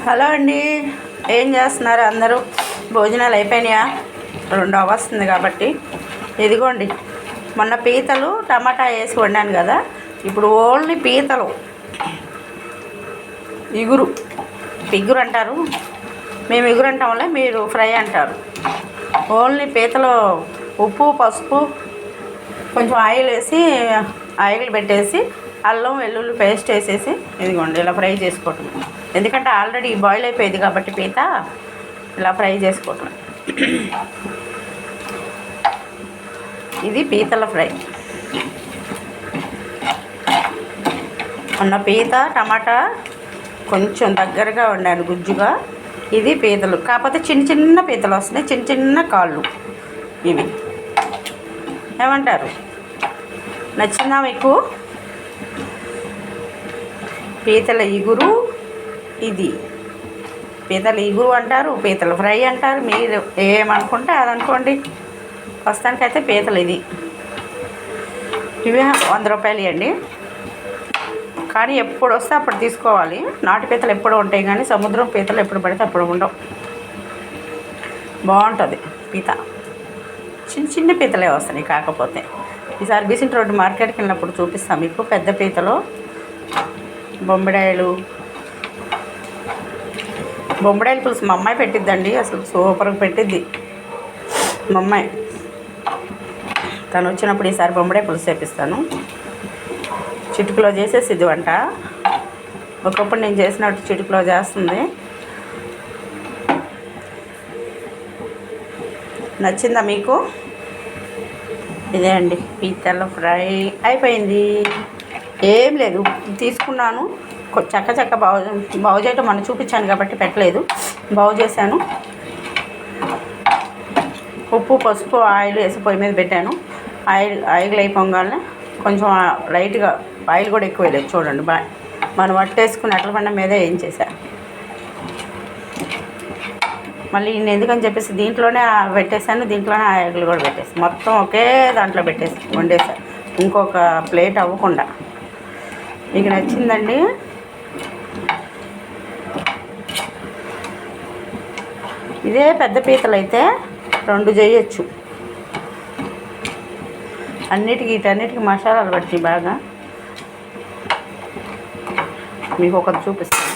Hello అండి, ఏం చేస్తున్నారు అందరూ? భోజనాలు అయిపోయినాయా? 2 అవర్స్తుంది కాబట్టి ఇదిగోండి, మొన్న పీతలు టమాటా వేసి వండాను కదా. ఇప్పుడు ఓన్లీ పీతలు ఇగురు అంటారు, మేము ఇగురు అంటాంలే, మీరు ఫ్రై అంటారు. ఓన్లీ పీతలు ఉప్పు పసుపు కొంచెం ఆయిల్ పెట్టేసి అల్లం వెల్లుల్లి పేస్ట్ వేసేసి ఇదిగోండి ఇలా ఫ్రై చేసుకోవటం. ఎందుకంటే ఆల్రెడీ బాయిల్ అయిపోయింది కాబట్టి పీత ఇలా ఫ్రై చేసుకోవటం. ఇది పీతల ఫ్రై. మొన్న పీత టమాటా కొంచెం దగ్గరగా వండాను గుజ్జుగా. ఇది పీతలు, కాకపోతే చిన్న చిన్న పీతలు వస్తున్నాయి, చిన్న చిన్న కాళ్ళు. ఇవి ఏమంటారు? నచ్చిందా మీకు? పీతల ఇగురు. ఇది పీతల ఇగురు అంటారు, పీతల ఫ్రై అంటారు, మీరు ఏమనుకుంటే అది అనుకోండి. ప్రస్తుతానికైతే పీతలు ఇవి 100 రూపాయలు అండి. కానీ ఎప్పుడు వస్తే అప్పుడు తీసుకోవాలి. నాటు పీతలు ఎప్పుడు ఉంటాయి కానీ సముద్రం పీతలు ఎప్పుడు పడితే అప్పుడు ఉండవు. బాగుంటుంది పీత. చిన్న చిన్న పీతలే వస్తాయి. కాకపోతే ఈసారి బీసెంట్ రోడ్డు మార్కెట్కి వెళ్ళినప్పుడు చూపిస్తాను మీకు పెద్ద పీతలు. బొమ్మిడాయలు పులుసు మా అమ్మాయి పెట్టిద్దండి, అసలు సూపర్గా పెట్టిద్ది మా అమ్మాయి. తను వచ్చినప్పుడు ఈసారి బొమ్మిడాయ పులుసు చేపిస్తాను. చిటుకులో చేసేసిద్ది వంట. ఒకప్పుడు నేను చేసినట్టు చిటుకులో చేస్తుంది. నచ్చిందా మీకు? ఇదే అండి పీతల ఫ్రై అయిపోయింది. ఏం లేదు, తీసుకున్నాను చక్క బాగు చేయటం మనం చూపించాను కాబట్టి పెట్టలేదు. బాగు చేశాను. ఉప్పు పసుపు ఆయిల్ వేసి పొయ్యి మీద పెట్టాను. ఆయిల్ అయిపోగానే కొంచెం లైట్గా ఆయిల్ కూడా ఎక్కువ వేయలేదు. చూడండి మనం వట్టేసుకుని అట్ల బండ మీదే ఏం చేశాను. మళ్ళీ నేను ఎందుకని చెప్పేసి దీంట్లోనే పెట్టేశాను, దీంట్లోనే ఆయిల్ కూడా పెట్టేసాను. మొత్తం ఒకే దాంట్లో వండేసాను, ఇంకొక ప్లేట్ అవ్వకుండా. మీకు నచ్చిందండి? ఇదే పెద్ద పీతలు అయితే 2 చేయొచ్చు. వీటన్నిటికీ మసాలాలు పట్టి బాగా. మీకు ఒకటి చూపిస్తాను.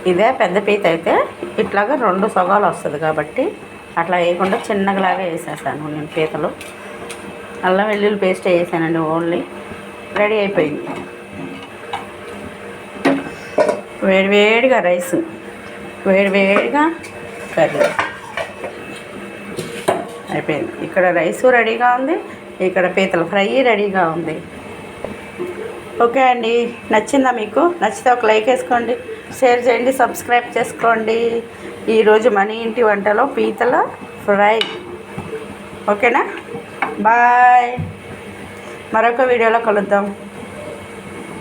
ఇదే పెద్ద పీత అయితే ఇట్లాగా 2 సగాలు వస్తుంది కాబట్టి అట్లా వేయకుండా చిన్నగలాగా వేసేసాను నేను పీతలు. అల్లం వెల్లుల్లి పేస్ట్ వేసానండి. ఓన్లీ రెడీ అయిపోయింది. వేడివేడిగా రైస్, వేడివేడిగా కర్రీ అయిపోయింది. ఇక్కడ రైసు రెడీగా ఉంది, ఇక్కడ పీతల ఫ్రై రెడీగా ఉంది. ఓకే అండి, నచ్చిందా మీకు? నచ్చితే ఒక లైక్ వేసుకోండి, షేర్ చేయండి, సబ్స్క్రైబ్ చేసుకోండి. ఈరోజు మన ఇంటి వంటలో పీతల ఫ్రై. ఓకేనా? బాయ్. మరొక వీడియోలో కలుద్దాం.